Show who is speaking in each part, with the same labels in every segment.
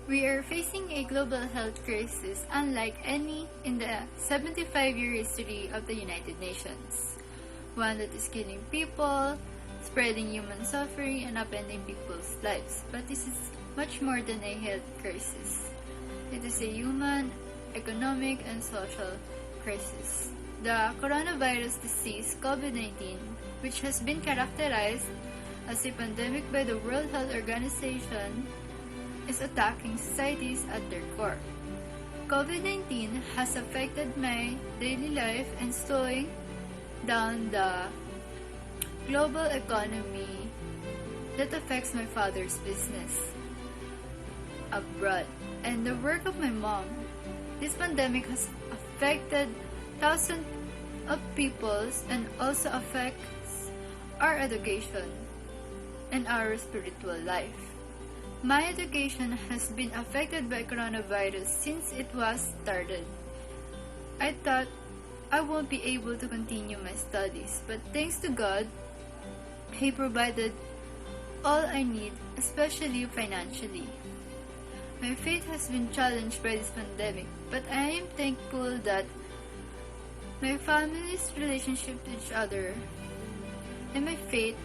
Speaker 1: We are facing a global health crisis unlike any in the 75-year history of the United Nations. One that is killing people, spreading human suffering, and upending people's lives. But this is much more than a health crisis. It is a human, economic, and social crisis. The coronavirus disease, COVID-19, which has been characterized as a pandemic by the World Health Organization, is attacking societies at their core. COVID-19 has affected my daily life and slowing down the global economy that affects my father's business abroad and the work of my mom. This pandemic has affected thousands of peoples and also affects our education and our spiritual life. My education has been affected by coronavirus since it was started. I thought I won't be able to continue my studies, but thanks to God, He provided all I need, especially financially. My faith has been challenged by this pandemic, but I am thankful that my family's relationship to each other and my faith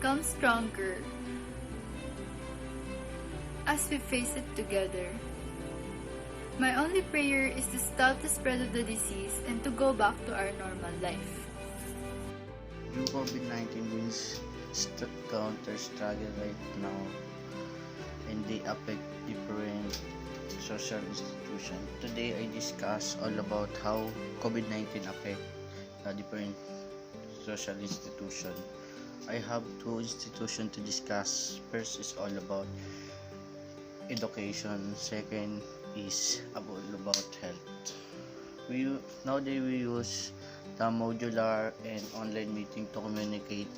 Speaker 1: comes stronger as we face it together. My only prayer is to stop the spread of the disease and to go back to our normal life.
Speaker 2: New COVID-19 means counter struggle right now, and they affect different social institutions. Today I discuss all about how COVID-19 affect different social institutions. I have two institutions to discuss. First is all about education. Second is about health. Nowadays we use the modular and online meeting to communicate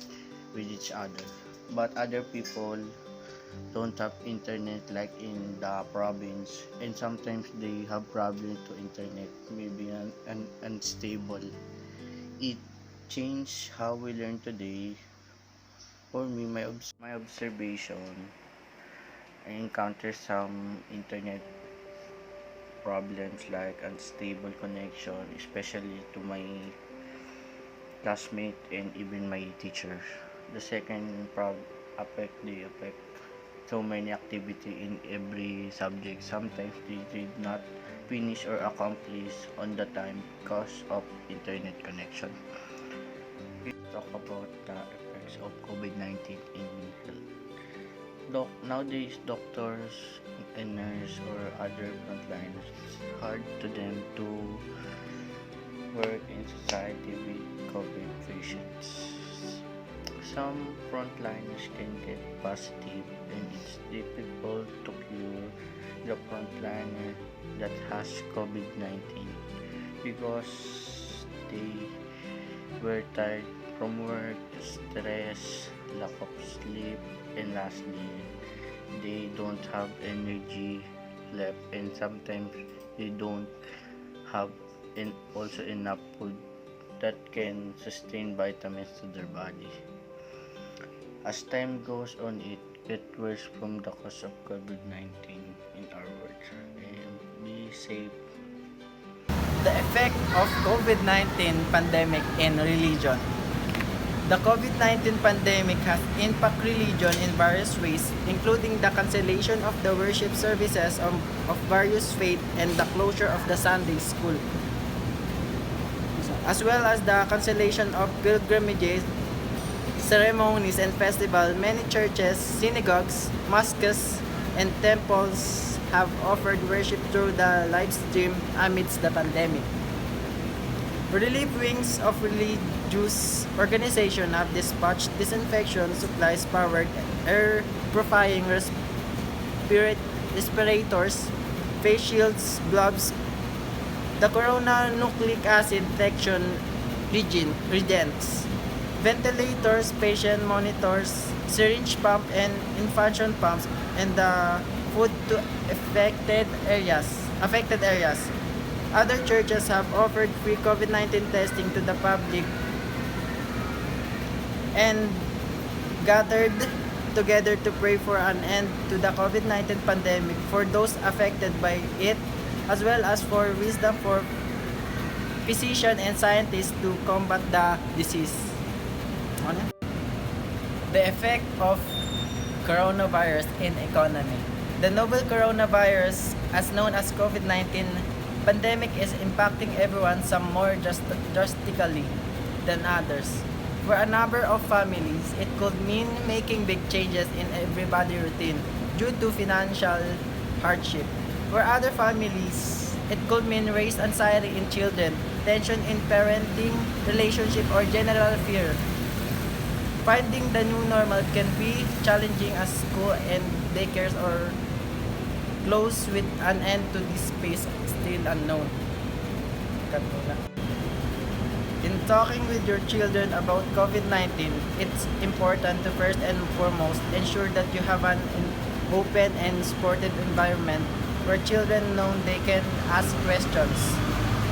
Speaker 2: with each other. But other people don't have internet like in the province, and sometimes they have problems to internet, maybe unstable. It changed how we learn today. For me, my observation, I encounter some internet problems like unstable connection, especially to my classmate and even my teacher. The second affect so many activity in every subject. Sometimes they did not finish or accomplish on the time because of internet connection. We talk about the effects of COVID-19 in health. Nowadays, doctors and nurses or other frontliners, it's hard to them to work in society with COVID patients. Some frontliners can get positive, and it's difficult to cure the frontliner that has COVID-19 because they were tired from work, stress, lack of sleep, and lastly, they don't have energy left, and sometimes they don't have also enough food that can sustain vitamins to their body. As time goes on, it gets worse from the cause of COVID-19 in our world. And be safe.
Speaker 3: The effect of COVID-19 pandemic in religion. The COVID-19 pandemic has impacted religion in various ways, including the cancellation of the worship services of various faiths and the closure of the Sunday school, as well as the cancellation of pilgrimages, ceremonies, and festivals. Many churches, synagogues, mosques, and temples have offered worship through the live stream amidst the pandemic. Relief wings of religious organizations have dispatched disinfection supplies, powered air purifying respirators, face shields, gloves, the corona nucleic acid detection reagents, ventilators, patient monitors, syringe pump and infusion pumps, and the food to affected areas. Other churches have offered free COVID-19 testing to the public and gathered together to pray for an end to the COVID-19 pandemic for those affected by it, as well as for wisdom for physicians and scientists to combat the disease. Ano? The effect of coronavirus in economy. The novel coronavirus, as known as COVID-19 pandemic, is impacting everyone, some more drastically than others. For a number of families, it could mean making big changes in everybody's routine due to financial hardship. For other families, it could mean raised anxiety in children, tension in parenting, relationship, or general fear. Finding the new normal can be challenging as school and daycares are close with an end to this space still unknown. Cut muna. In talking with your children about COVID-19, it's important to first and foremost ensure that you have an open and supportive environment where children know they can ask questions.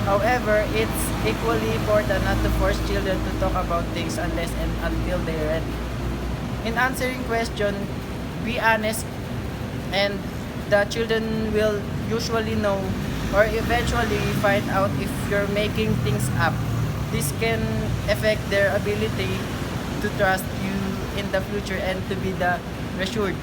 Speaker 3: However, it's equally important not to force children to talk about things unless and until they're ready. In answering questions, be honest, and the children will usually know or eventually find out if you're making things up. This can affect their ability to trust you in the future and to be reassured